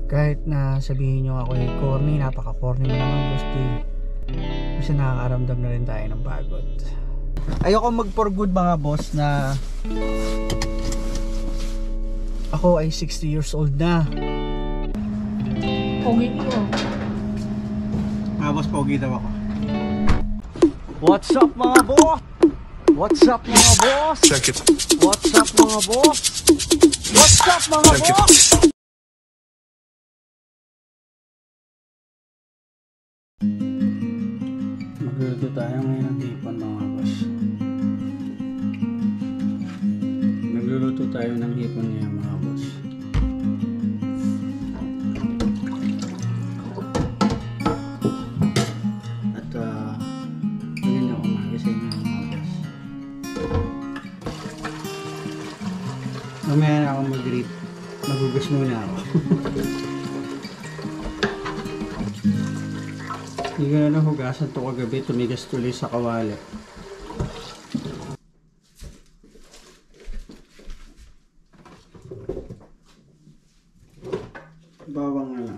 Kahit na sabihin nyo ako ay corny, napaka-corny mo naman, boss D. Kasi nakakaramdam na rin tayo ng pagod. Ayoko mag for good mga boss na ako ay 60 years old na. Pogi niyo. Mga boss, pogi daw ako. What's up mga boss? What's up mga boss? Check it. What's up mga boss? What's up mga Check it. boss? Magluluto tayo ngayon ng hipon mga boss. Nagluluto tayo ng hipon ngayon mga boss. At magandang umaga sa inyo mga boss. Mamaya na ako mag-greet. Magugas muna ako. Hindi ko na nahugasan ito kagabi, tumigas tuloy sa kawali. Bawang na lang.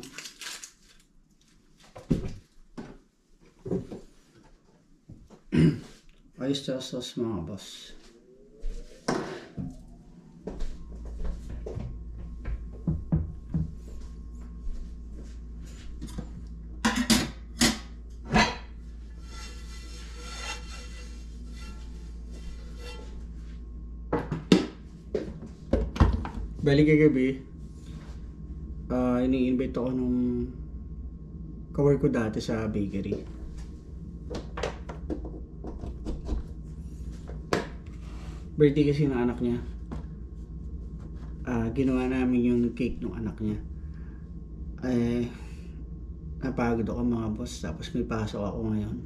Oyster sauce mga boss. Bali kagabi, ini-invite ako nung kawork ko dati sa bakery. Birthday kasi ng anak niya. Ginawa namin yung cake ng anak niya. Napagod ako mga boss, tapos may pasok ako ngayon.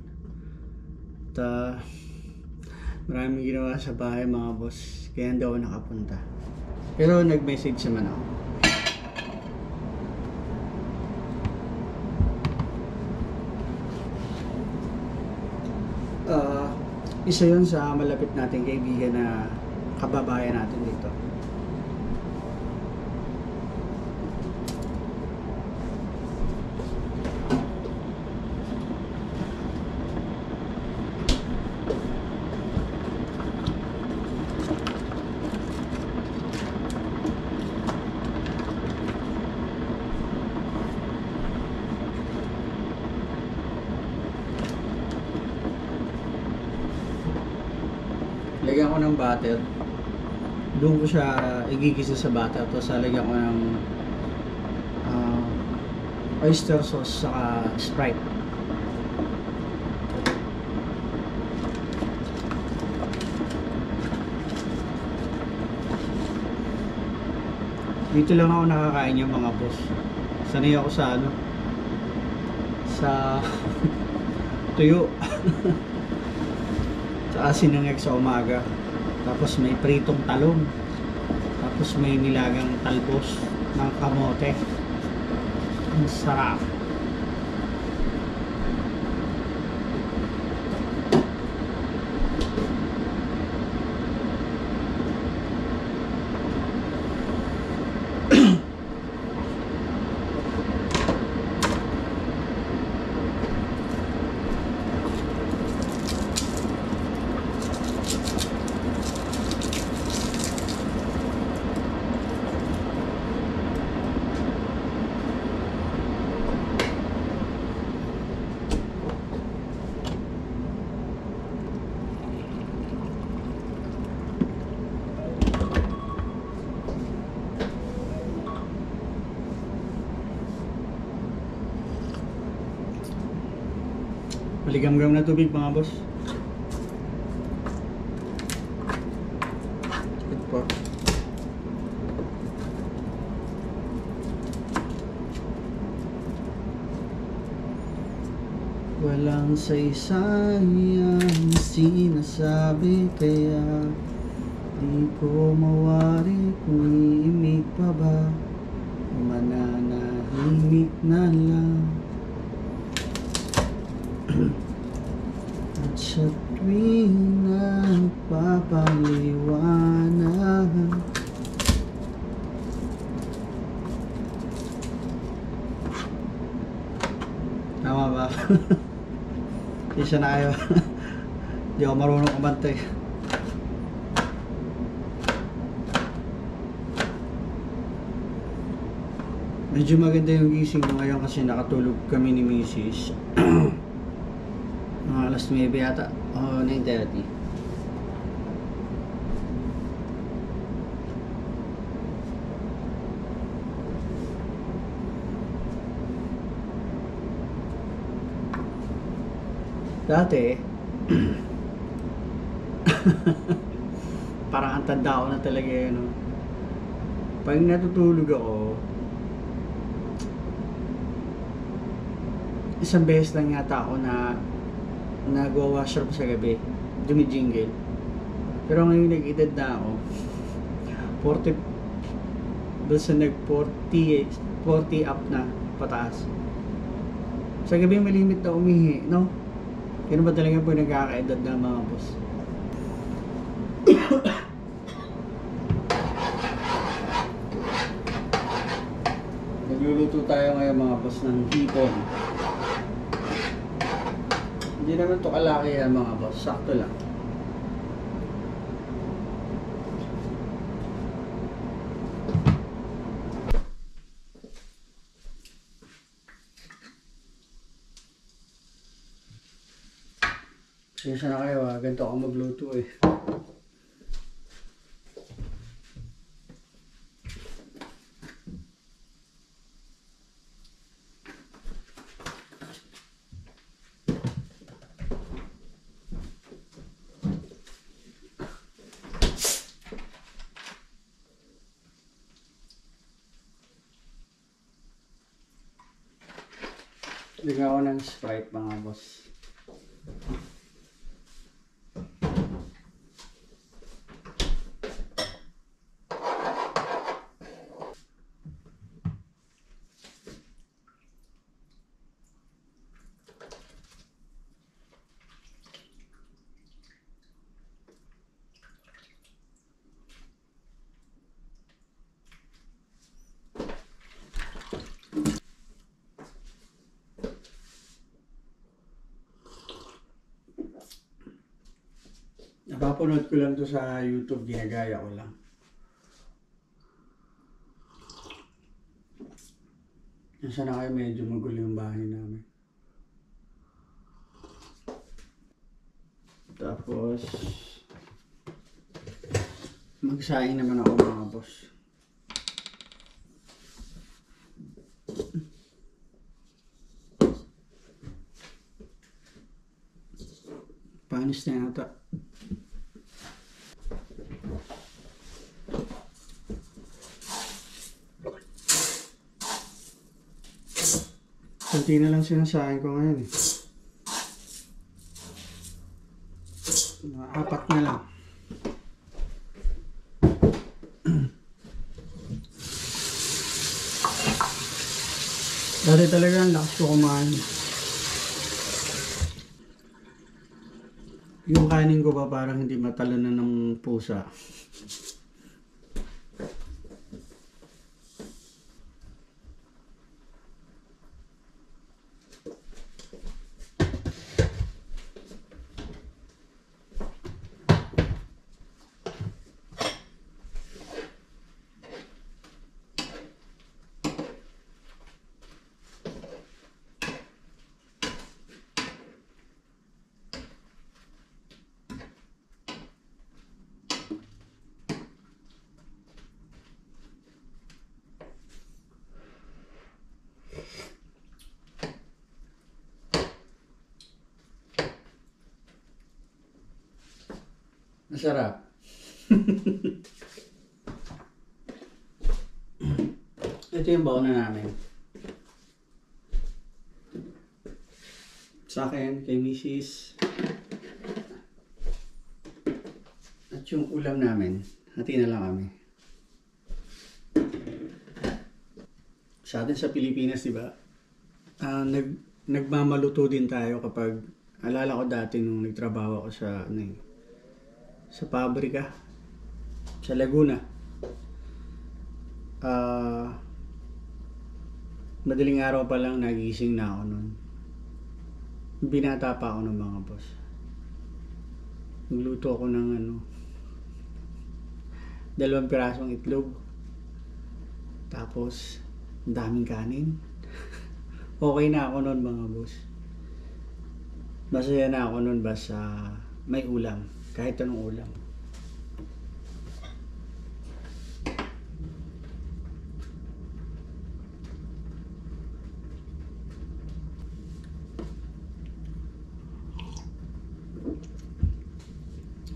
At maraming ginawa sa bahay mga boss, kaya hindi ako nakapunta. Pero nag-message naman ako. Isa yun sa malapit nating kaibigan na kababayan natin dito. Lagyan ko ng butter. Doon ko siya igigisa sa butter. Tapos lagyan ko ng oyster sauce saka Sprite. Dito lang ako nakakain yung mga boss. Sanay ako sa sa tuyo. Sa asin ng egg sa umaga. Tapos may pritong talong. Tapos may nilagang talbos ng kamote. Ang sarap. Maligam-gam na tubig mga boss. Ito po. Walang saysayang sinasabi, kaya di ko mawari kung iimig pa ba o mananahimik na lang. At sa tuwing nagpapaliwanag, trabaho. Isa na kayo. Hindi ako marunong kumantay. Medyo maganda yung gising ko ngayon kasi nakatulog kami ni Mrs. Mga alas 9 yata. O 9:30. Dati parang ang tanda ko na talaga yun, no? Pag natutulog ako, isang beses lang yata ako na nagwa-wash up sa gabi, dumijingle. Pero ngayon nag-edad na ako, 40, basta nag 40 up na pataas. Sa gabi malimit na umihi, no? Ganun ba talaga po nagkakaedad na mga boss? Nagluluto tayo ngayon mga boss ng hipon. Hindi naman to kalaki yan mga boss, sakto lang. Sensya na kayo ganito ako magluto eh. Bigyan ako ng Sprite mga boss. Napapanood ko lang to sa YouTube, ginagaya ko lang. Nasaan na kayo, medyo magulo yung bahay namin. Tapos magsaing naman ako mga boss. Panis na yata. Kunti na lang sinasahin ko ngayon eh. Mga 4 na lang. Dati talaga ang lakas ko kumain. Yung kanin ko pa parang hindi matalunan ng pusa. Masarap. Ito yung baon na namin. Sa akin, kay Mrs. At yung ulam namin, hati na lang kami. Sa atin sa Pilipinas, di ba? Nagmamaluto din tayo kapag, alala ko dati nung nagtrabaho ako sa pabrika sa Laguna. Madaling araw pa lang nagising na ako noon. Binata pa ako ng mga boss. Nagluto ako ng 2 pirasong itlog. Tapos, ang daming kanin. Okay na ako nun mga boss. Masaya na ako nun basta may ulam. Kahit anong ulam.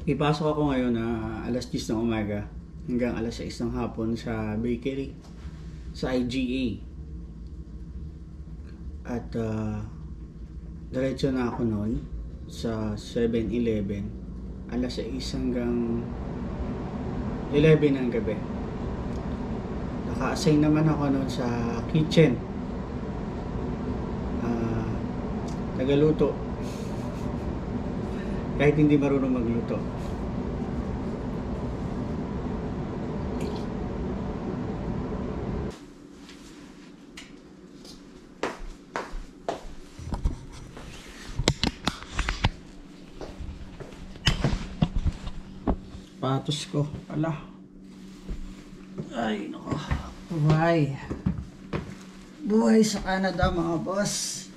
Ipasok ako ngayon na alas 10 ng umaga hanggang alas 6 ng hapon sa bakery sa IGA. At diretso na ako noon sa 7-Eleven alas 6 hanggang 11 ng gabi. Naka-assign naman ako noon sa kitchen. Tagaluto. Kahit hindi marunong magluto. Patos ko. Ala. Ay, nako. Buhay. Buhay sa Canada mga boss.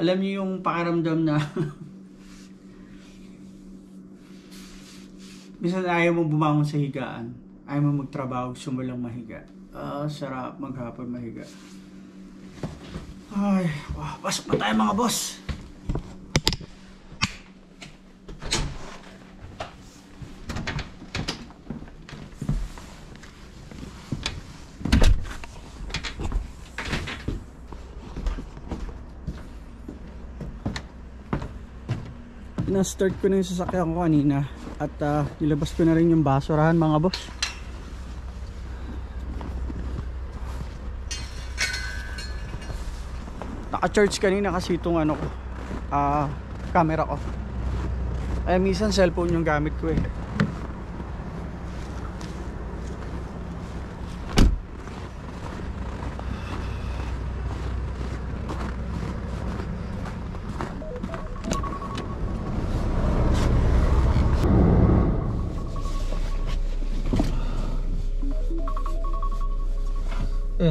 Alam niyo yung pakiramdam na minsan ayaw mo bumangon sa higaan. Ayaw mo magtrabaho, gusto mo lang mahiga. Sarap maghapon mahiga. Ay, pasok na tayo mga boss. Na-start ko na yung sasakyan ko kanina at nilabas ko na rin yung basurahan mga boss. Naka-charge kanina kasi itong camera ko. Ay minsan cellphone yung gamit ko eh.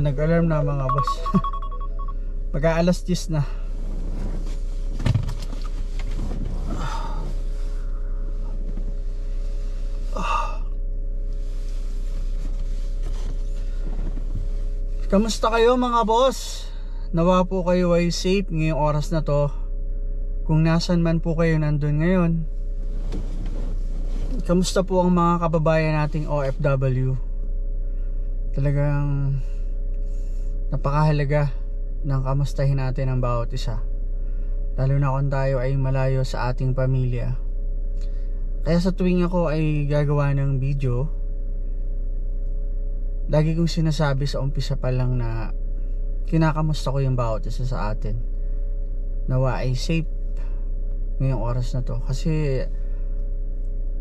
Nag-alarm na mga boss. Mag-aalas 10 na. Kamusta kayo mga boss? Nawa po kayo ay safe ngayong oras na to. Kung nasan man po kayo nandun ngayon. Kamusta po ang mga kababayan nating OFW? Talagang napakahalaga ng kamustahin natin ang bawat isa, lalo na kung tayo ay malayo sa ating pamilya. Kaya sa tuwing ako ay gagawa ng video, lagi kong sinasabi sa umpisa pa lang na kinakamusta ko yung bawat isa sa atin. Nawa ay safe ngayong oras na to. Kasi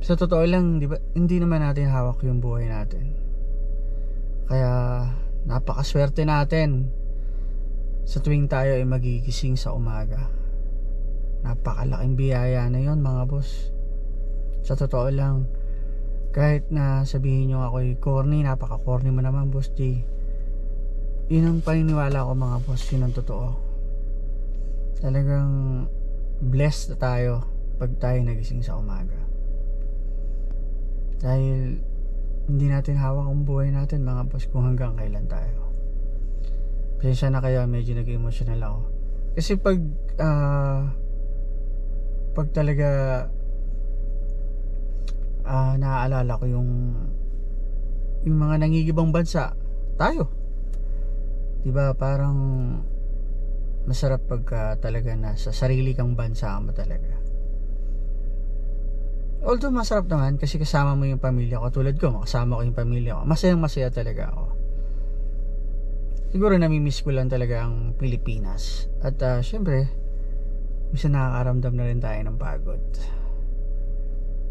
sa totoo lang, di ba, hindi naman natin hawak yung buhay natin. Kaya napakaswerte natin sa tuwing tayo ay magigising sa umaga. Napakalaking biyaya na yon mga boss. Sa totoo lang, kahit na sabihin nyo ako'y corny, napaka-corny mo naman boss J, yun ang paniniwala ko mga boss, yun ang totoo. Talagang blessed na tayo pag tayo nagising sa umaga. Dahil hindi natin hawak ang buhay natin mga boss kung hanggang kailan tayo. Pasensya na kaya medyo nag-emotional ako. Kasi pag talaga naaalala ko yung mga nangigibang bansa, tayo. Diba parang masarap pagka talaga nasa sarili kang bansa mo talaga. Although masarap naman kasi kasama mo yung pamilya ko. Tulad ko, makasama ko yung pamilya ko. Masayang masaya talaga ako. Siguro namimiss ko lang talaga ang Pilipinas. At syempre, minsan nakakaramdam na rin tayo ng pagod.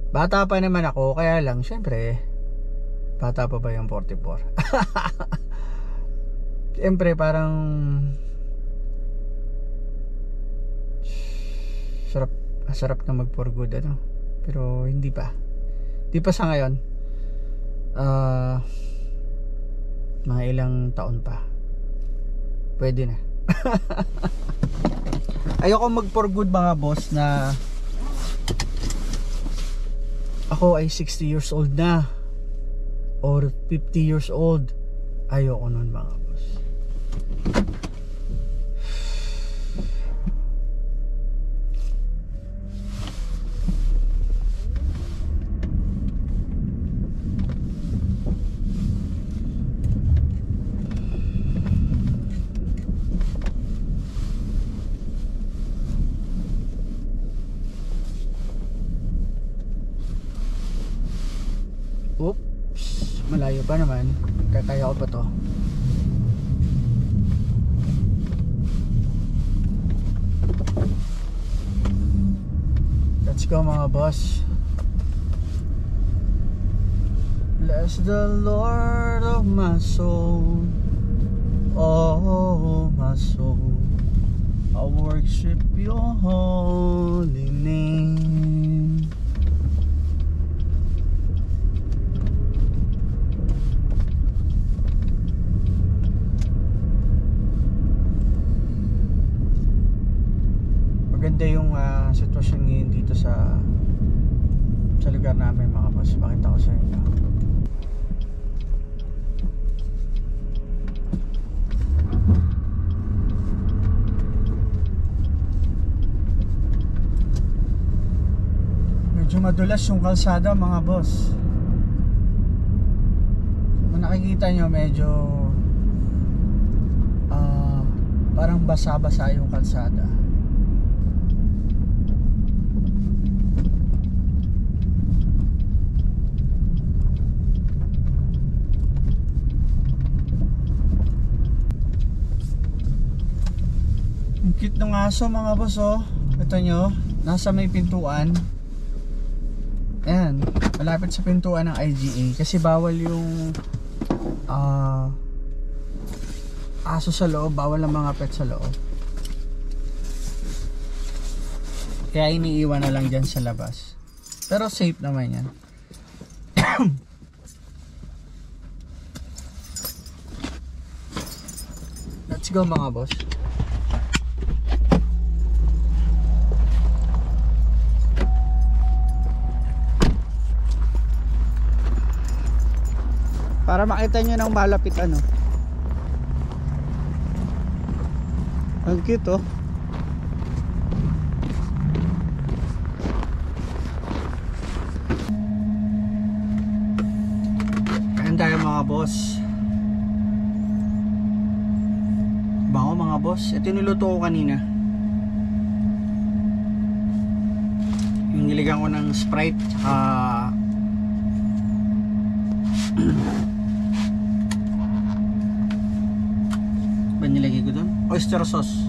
Bata pa naman ako, kaya lang syempre, bata pa ba yung 44? Siyempre parang sarap na mag for good ano. Pero hindi pa sa ngayon. Mga ilang taon pa pwede na. Ayoko mag for good mga boss na ako ay 60 years old na or 50 years old. Ayoko nun mga boss. Oops, malayo pa naman. Kaya ko pa to. Let's go mga boss. Bless the Lord of my soul, oh my soul, I worship your holy name. Maganda yung sitwasyon ngayon dito sa lugar namin mga boss. Pakita ko sa inyo. Medyo madulas yung kalsada mga boss. Kung nakikita nyo medyo parang basa-basa yung kalsada. Cute ng aso mga boss oh. Ito nyo, nasa may pintuan. Ayan, malapit sa pintuan ng IGA. Kasi bawal yung aso sa loob. Bawal ang mga pet sa loob. Kaya iniiwan na lang dyan sa labas. Pero safe naman yan. Let's go mga boss. Para makita nyo ng malapit ano. Ang cute oh. Ayan tayo mga boss. Bango mga boss. Ito niluto ko kanina. Yung niligan ko ng Sprite ba nilagay ko doon? Oyster sauce.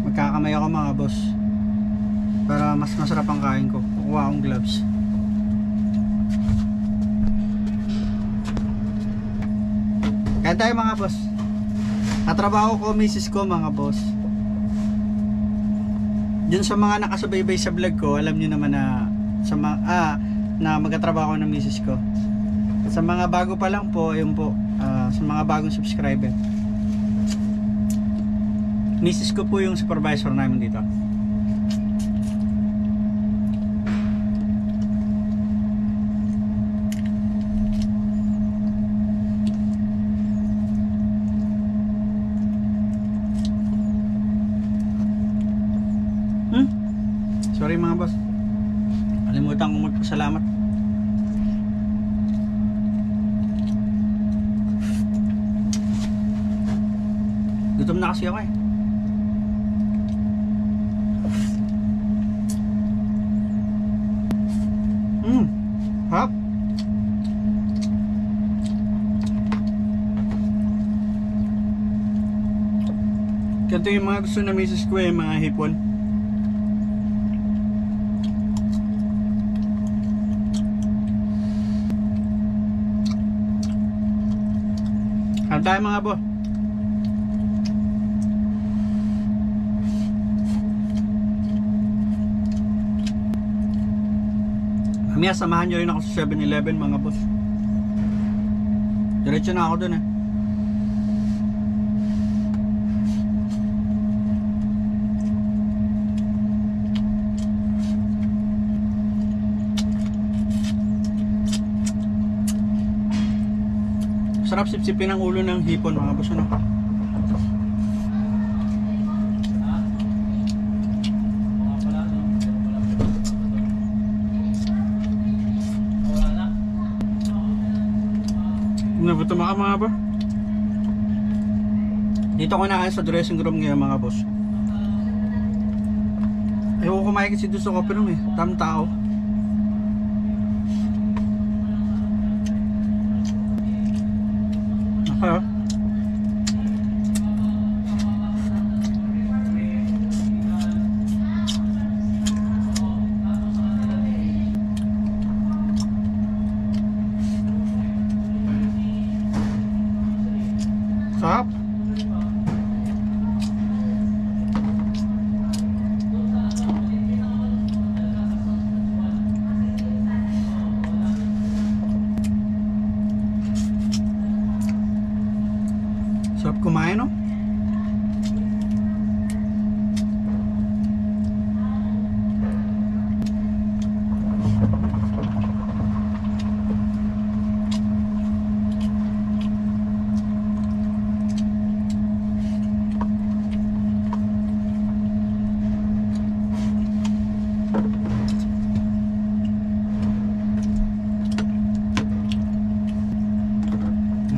Magkakamay ako mga boss para mas masarap ang kain ko. Kukuha akong gloves. Kaya tayo mga boss. Katrabaho ko misis ko mga boss. Dun sa mga nakasubaybay sa vlog ko, alam nyo naman na na magkatrabaho ng misis ko. Sa mga bago pa lang po, ayun po, sa mga bagong subscriber, misis ko po yung supervisor namin dito. Sorry mga boss, kalimutan kong magpasalamat. Gutom na kasi ako eh. Hap. Ganito yung mga gusto na misis ko eh, mga hipon. Kain tayo mga boss. Mamaya samahan nyo rin ako sa 7-Eleven mga boss. Diretso na ako dun eh. Sarap sipsipin ang ulo ng hipon mga boss, ano? Nagutom ako mga boss. Dito ko nakain sa dressing room ngayon mga boss. Ayaw ko kumain kasi doon sa coffee room eh. Tam tao. Okay. Sarap. Sarap kumain, no?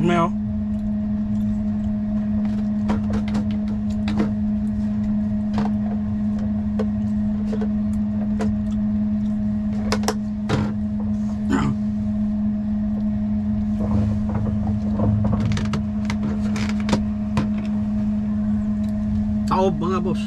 Meow. Taob mga boss.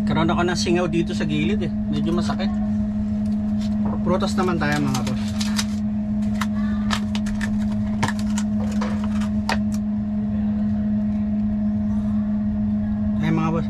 Karoon ako ng singaw dito sa gilid eh. Medyo masakit. Prutas naman tayo mga boss. Ay mga boss.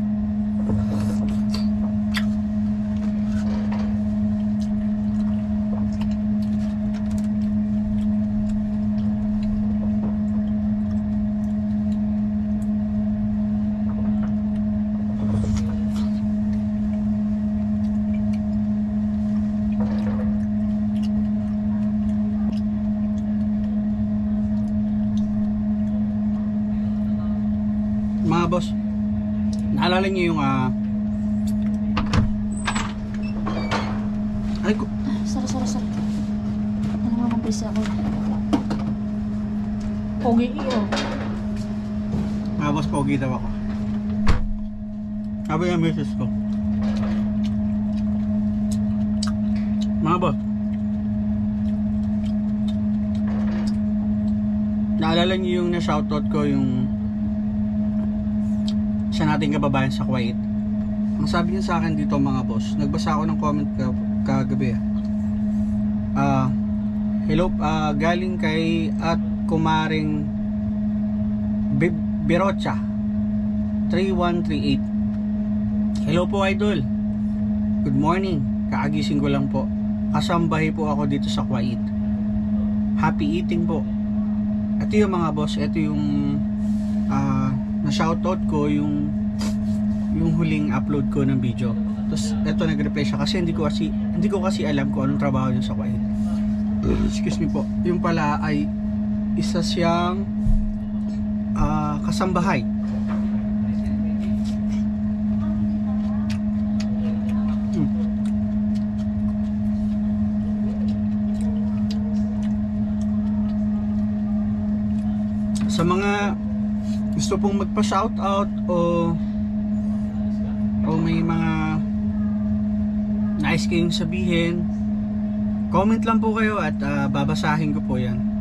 Mga boss, naalala niyo yung ay ko. Sorry. Ano nga kumpisa ako? Pogi iyo. Mga boss, pogi daw ako. Sabi yung misis ko. Mga boss, naalala niyo yung na-shoutout ko yung isa nating kababayan sa Kuwait. Ang sabi niya sa akin dito mga boss, nagbasa ako ng comment kagabi. Hello, galing kay at kumaring Birocha 3138. Hello po idol. Good morning. Kaagising ko lang po. Kasambahay po ako dito sa Kuwait. Happy eating po. Ito yung mga boss, ito yung na shoutout ko yung huling upload ko ng video. Tapos eto nag-reply siya kasi hindi ko kasi alam kung anong trabaho niya sa Kuwait. Excuse me po. Yung pala ay isa siyang kasambahay. Sa mga gusto pong magpa-shoutout o may mga nais kayong sabihin, Comment lang po kayo at babasahin ko po yan.